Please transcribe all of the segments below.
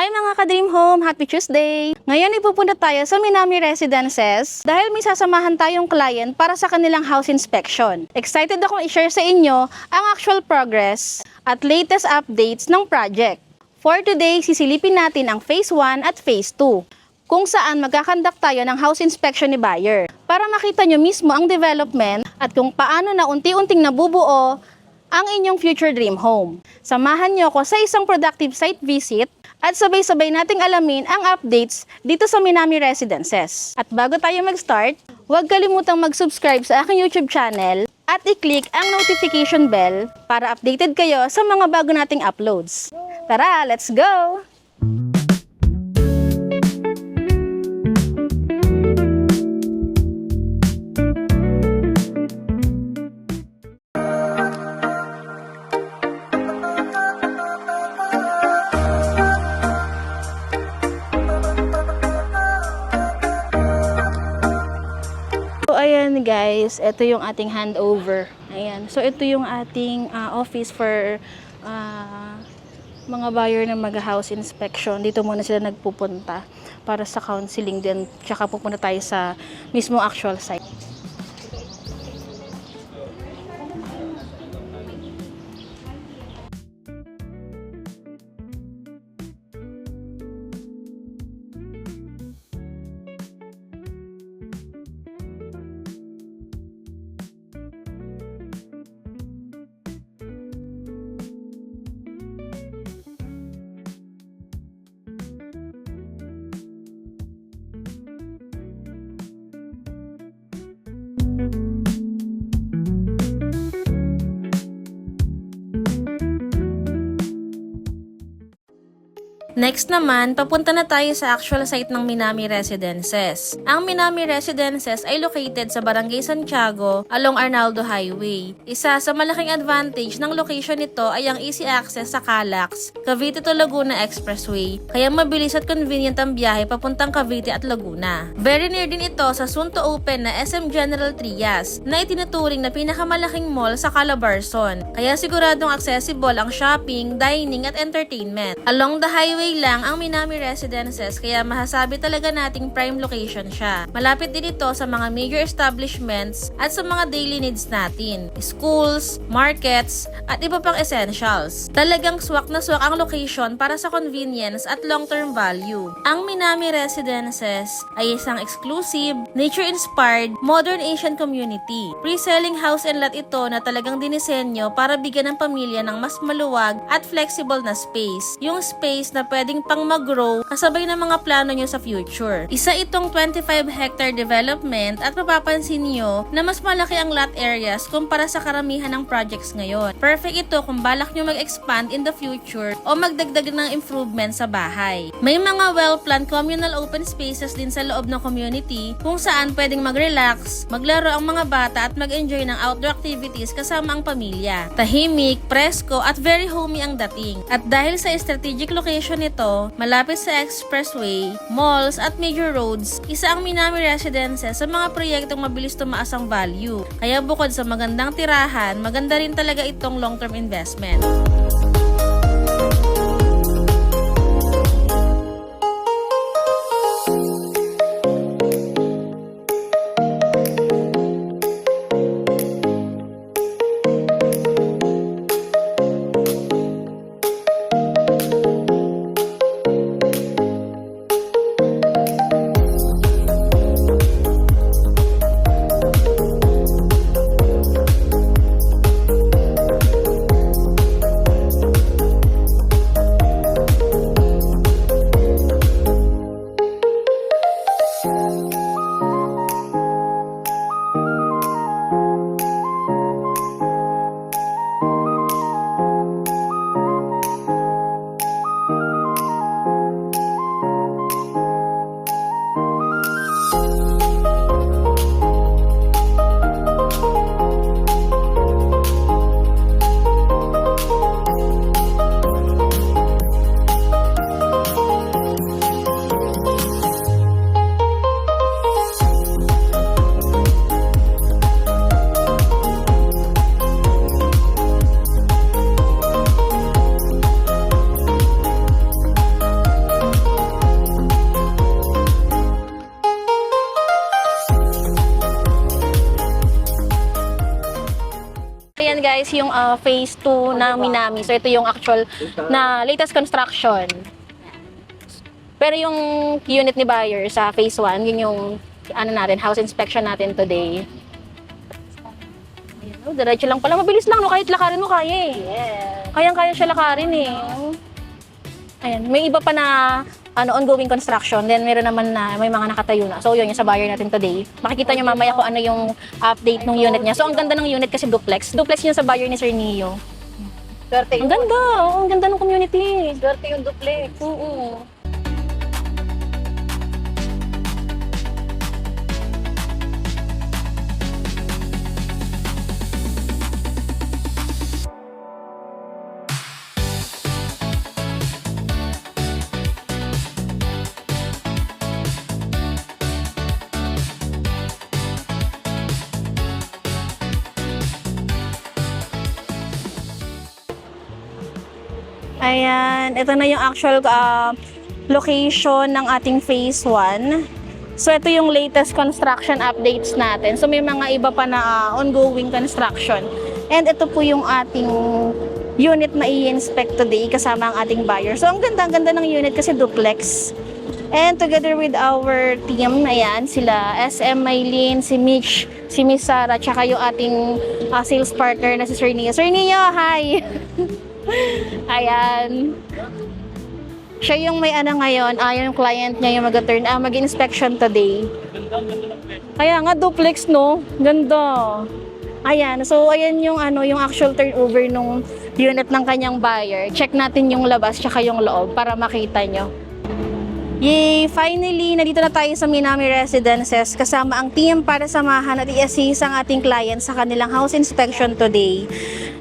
Hi mga ka-Dream Home! Happy Tuesday! Ngayon ipupunta tayo sa Minami Residences dahil may sasamahan tayong client para sa kanilang house inspection. Excited akong i-share sa inyo ang actual progress at latest updates ng project. For today, sisilipin natin ang Phase 1 at Phase 2 kung saan magkakandak tayo ng house inspection ni buyer para makita nyo mismo ang development at kung paano na unti-unting nabubuo ang inyong future dream home. Samahan nyo ako sa isang productive site visit at sabay-sabay nating alamin ang updates dito sa Minami Residences. At bago tayo mag-start, huwag kalimutang mag-subscribe sa aking YouTube channel at i-click ang notification bell para updated kayo sa mga bago nating uploads. Tara, let's go! So, ayan guys, ito yung ating handover. Ayan. So, ito yung ating office for mga buyer na mag-house inspection. Dito muna sila nagpupunta para sa counseling din. Tsaka pupunta tayo sa mismo actual site. Next naman, papunta na tayo sa actual site ng Minami Residences. Ang Minami Residences ay located sa Barangay Santiago along Arnaldo Highway. Isa sa malaking advantage ng location nito ay ang easy access sa Calax, Cavite to Laguna Expressway, kaya mabilis at convenient ang biyahe papuntang Cavite at Laguna. Very near din ito sa soon to open na SM General Trias na itinuturing na pinakamalaking mall sa Calabarzon, kaya siguradong accessible ang shopping, dining at entertainment. Along the highway lang ang Minami Residences kaya masasabi talaga nating prime location siya. Malapit din ito sa mga major establishments at sa mga daily needs natin, schools, markets, at iba pang essentials. Talagang swak na swak ang location para sa convenience at long-term value. Ang Minami Residences ay isang exclusive, nature-inspired, modern Asian community. Pre-selling house and lot ito na talagang dinisenyo para bigyan ng pamilya ng mas maluwag at flexible na space. Yung space na pwedeng pang mag-grow kasabay ng mga plano nyo sa future. Isa itong 25-hectare development at mapapansin nyo na mas malaki ang lot areas kumpara sa karamihan ng projects ngayon. Perfect ito kung balak nyo mag-expand in the future o magdagdag ng improvement sa bahay. May mga well-planned communal open spaces din sa loob ng community kung saan pwedeng mag-relax, maglaro ang mga bata at mag-enjoy ng outdoor activities kasama ang pamilya. Tahimik, presko at very homey ang dating. At dahil sa strategic location nito, malapit sa expressway, malls at major roads, isa ang Minami Residences sa mga proyektong mabilis tumaas ang value. Kaya bukod sa magandang tirahan, maganda rin talaga itong long-term investment. naman guys yung phase 2 ng Minami. So ito yung actual na latest construction. Pero yung unit ni buyer sa phase 1, yun yung house inspection natin today. Ayan, diretso lang pala. Mabilis lang, no? Kahit lakarin mo, kaya eh. Yeah. Kayang-kaya siya lakarin eh. Ayan, may iba pa na ongoing construction. Then meron naman na may mga nakatayo na. So yun yung sa buyer natin today. Makikita nyo mamaya kung ano yung update ng unit niya. So ang ganda ng unit kasi duplex. Duplex yun sa buyer ni Sir Neo. Ang ganda. Ang ganda ng community. Swerte yung duplex. Oo. Ayan, ito na yung actual location ng ating phase 1. So ito yung latest construction updates natin. So may mga iba pa na ongoing construction. And ito po yung ating unit na i-inspect today kasama ang ating buyer. So ang ganda ng unit kasi duplex. And together with our team, ayan, sila SM Maylin, si Mitch, si Miss Sarah, tsaka yung ating sales partner na si Sir Neo. Sir Neo, hi! Ayan. Siya yung may ngayon, yung client niya yung mag-inspection today. Kaya nga duplex, no? Ganda. Ayan, so ayan yung yung actual turnover nung unit ng kanyang buyer. Check natin yung labas tsaka yung loob para makita nyo. Yay! Finally, nandito na tayo sa Minami Residences kasama ang team para samahan at i-assist ang ating client sa kanilang house inspection today.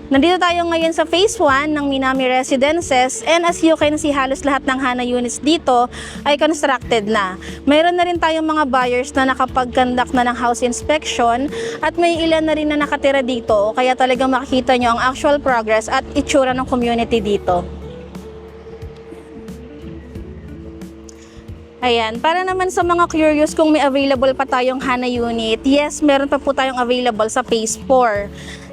Nandito tayo ngayon sa phase 1 ng Minami Residences and as you can see, halos lahat ng Hana units dito ay constructed na. Mayroon na rin tayong mga buyers na nakapag-conduct na ng house inspection at may ilan na rin na nakatira dito kaya talagang makikita nyo ang actual progress at itsura ng community dito. Ayan, para naman sa mga curious kung may available pa tayong Hana unit, yes, meron pa po tayong available sa phase 4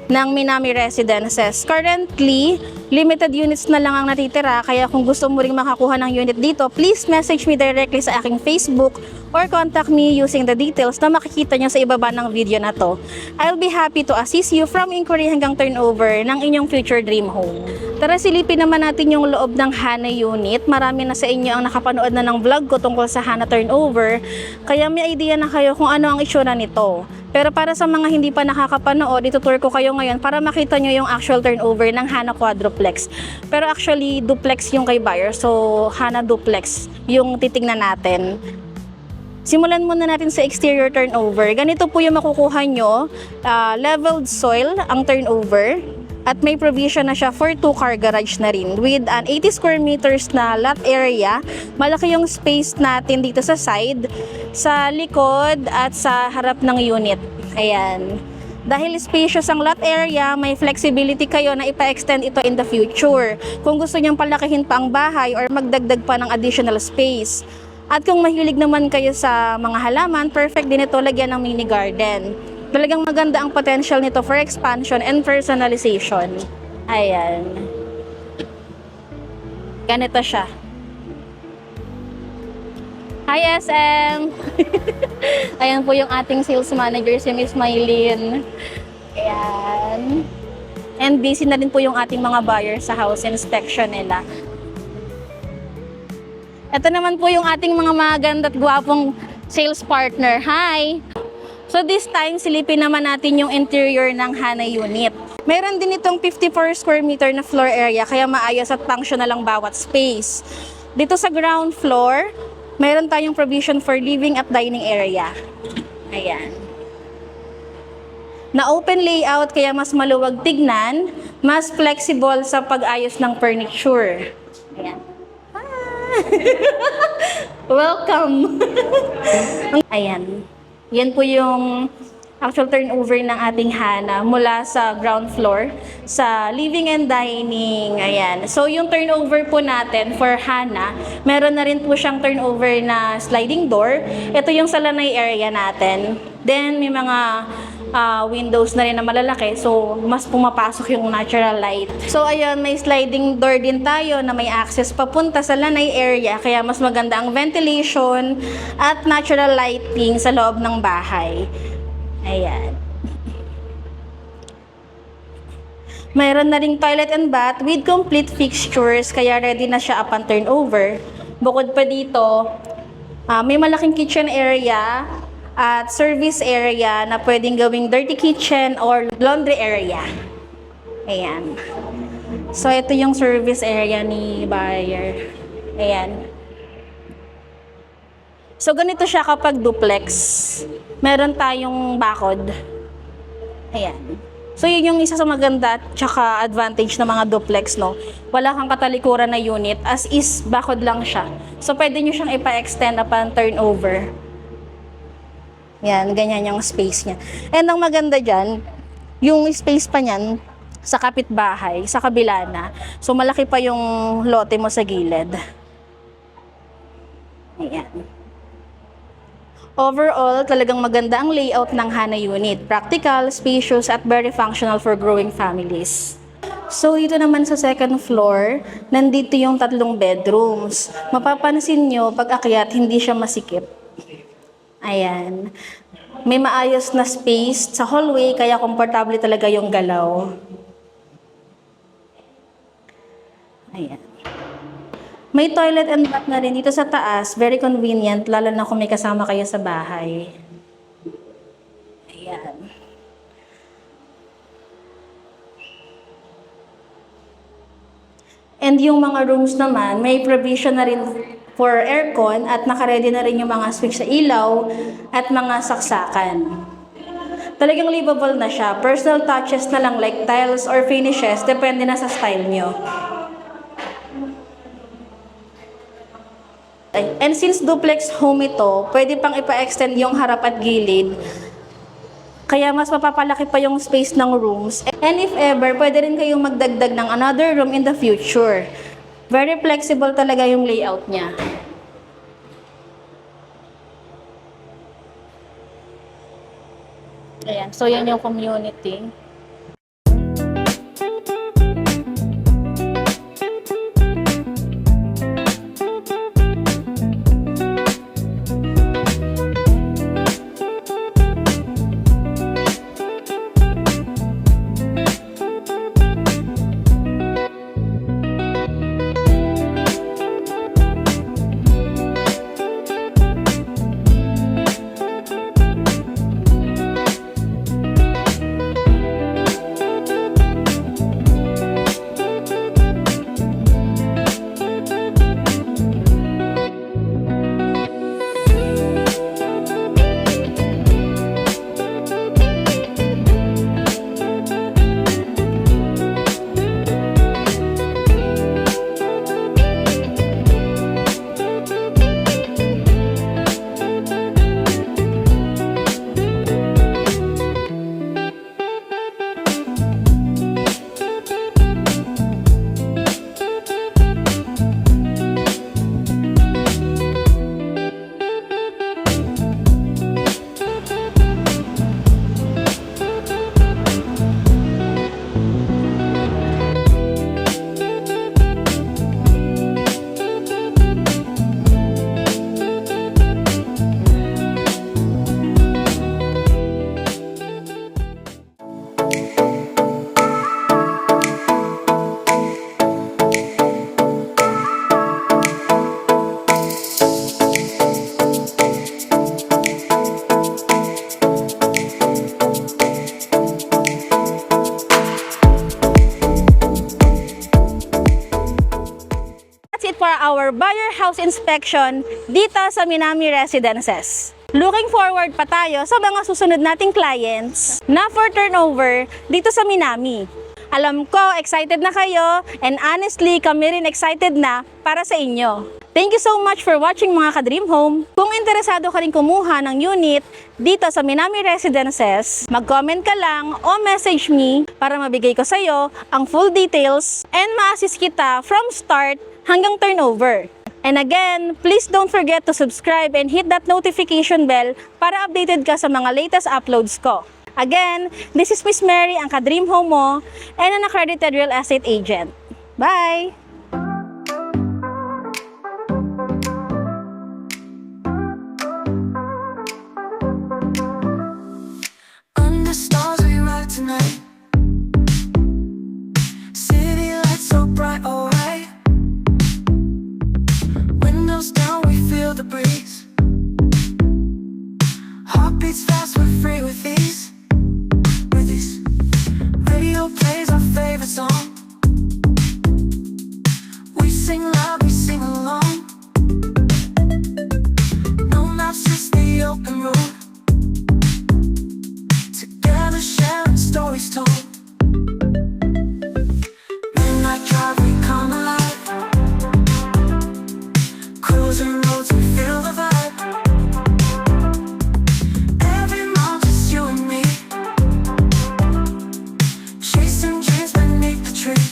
ng Minami Residences. Currently, limited units na lang ang natitira, kaya kung gusto mo ring makakuha ng unit dito, please message me directly sa aking Facebook or contact me using the details na makikita nyo sa ibaba ng video na to. I'll be happy to assist you from inquiry hanggang turnover ng inyong future dream home. Tara, silipin naman natin yung loob ng Hana unit. Marami na sa inyo ang nakapanood na ng vlog ko tungkol sa Hana turnover, kaya may idea na kayo kung ano ang itsura nito. Pero para sa mga hindi pa nakakapanood, itutur ko kayo ngayon para makita nyo yung actual turnover ng Hana Quadruplex. Pero actually, duplex yung kay buyer. So, Hana Duplex yung titingnan natin. Simulan muna natin sa exterior turnover. Ganito po yung makukuha nyo. Leveled soil ang turnover. At may provision na siya for 2-car garage na rin with an 80 square meters na lot area. Malaki yung space natin dito sa side, sa likod at sa harap ng unit. Ayan. Dahil spacious ang lot area, may flexibility kayo na ipa-extend ito in the future. Kung gusto nyong palakihin pa ang bahay or magdagdag pa ng additional space. At kung mahilig naman kayo sa mga halaman, perfect din ito lagyan ng mini garden. Talagang maganda ang potential nito for expansion and personalization. Ayan. Ganito siya. Hi SM! Ayan po yung ating sales manager, si Miss Maylin. Ayan. And busy na din po yung ating mga buyers sa house inspection nila. Ito naman po yung ating mga maganda at gwapong sales partner. Hi! So this time, silipin naman natin yung interior ng Hana unit. Mayroon din itong 54 square meter na floor area, kaya maayos at functional ang bawat space. Dito sa ground floor, mayroon tayong provision for living at dining area. Ayan. Na open layout, kaya mas maluwag tignan, mas flexible sa pag-ayos ng furniture. Ayan. Welcome! Ayan. Yan po yung actual turnover ng ating Hana mula sa ground floor sa living and dining. Ayan. So yung turnover po natin for Hana, meron na rin po siyang turnover na sliding door. Ito yung sa lanay area natin. Then may mga windows na rin na malalaki. So, mas pumapasok yung natural light. So, ayun, may sliding door din tayo na may access papunta sa lanay area. Kaya mas maganda ang ventilation at natural lighting sa loob ng bahay. Ayan. Mayroon na ring toilet and bath with complete fixtures, kaya ready na siya upon turnover. Bukod pa dito, may malaking kitchen area at service area na pwedeng gawing dirty kitchen or laundry area. Ayan. So, ito yung service area ni buyer. Ayan. So, ganito siya kapag duplex. Meron tayong bakod. Ayan. So, yun yung isa sa maganda at saka advantage ng mga duplex, no? Wala kang katalikuran na unit, as is, bakod lang siya. So, pwede nyo siyang ipa-extend upon turnover. Yan, ganyan yung space niya. And ang maganda dyan, yung space pa niyan, sa kapitbahay, sa kabila na. So, malaki pa yung lote mo sa gilid. Ayan. Overall, talagang maganda ang layout ng Hana unit. Practical, spacious, at very functional for growing families. So, dito naman sa second floor, nandito yung 3 bedrooms. Mapapansin nyo, pag akyat, hindi siya masikip. Ayan. May maayos na space sa hallway, kaya komportable talaga yung galaw. Ayan. May toilet and bath na rin dito sa taas. Very convenient, lalo na kung may kasama kayo sa bahay. Ayan. And yung mga rooms naman, may provision na rin for aircon at nakaredy na rin yung mga switch sa ilaw at mga saksakan. Talagang livable na siya. Personal touches na lang like tiles or finishes, depende na sa style nyo. And since duplex home ito, pwede pang ipa-extend yung harap at gilid. Kaya mas mapapalaki pa yung space ng rooms. And if ever, pwede rin kayong magdagdag ng another room in the future. Very flexible talaga yung layout niya. Ayan, so yan yung community. For our buyer house inspection dito sa Minami Residences. Looking forward pa tayo sa mga susunod nating clients na for turnover dito sa Minami. Alam ko, excited na kayo, and honestly, kami rin excited na para sa inyo. Thank you so much for watching mga ka-Dream Home. Kung interesado ka rin kumuha ng unit dito sa Minami Residences, mag-comment ka lang o message me para mabigay ko sa iyo ang full details and ma-assist kita from start hanggang turnover. And again, please don't forget to subscribe and hit that notification bell para updated ka sa mga latest uploads ko. Again, this is Miss Mary, ang ka-dream home mo, and an accredited real estate agent. Bye! Under stars we ride tonight. City lights so bright, alright. Windows down, we feel the breeze. Heartbeats fast, we're free with ease. With ease. Radio plays our favorite song. We sing loud, we sing along. No maps, just the open road. Together sharing stories told. Midnight drive, we come alive. Cruising roads, we feel the vibe. Every mile, just you and me. Chasing dreams beneath the tree.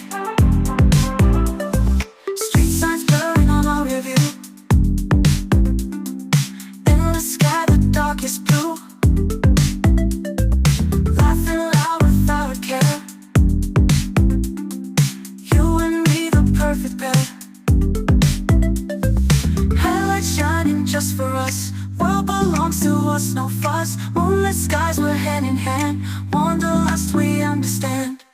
Street signs blurring on our rear view. In the sky, the darkest blue. Laughing loud without a care. You and me, the perfect pair. Headlights shining just for us. World belongs to us, no fuss. Moonlit skies, we're hand in hand. Wanderlust, we understand.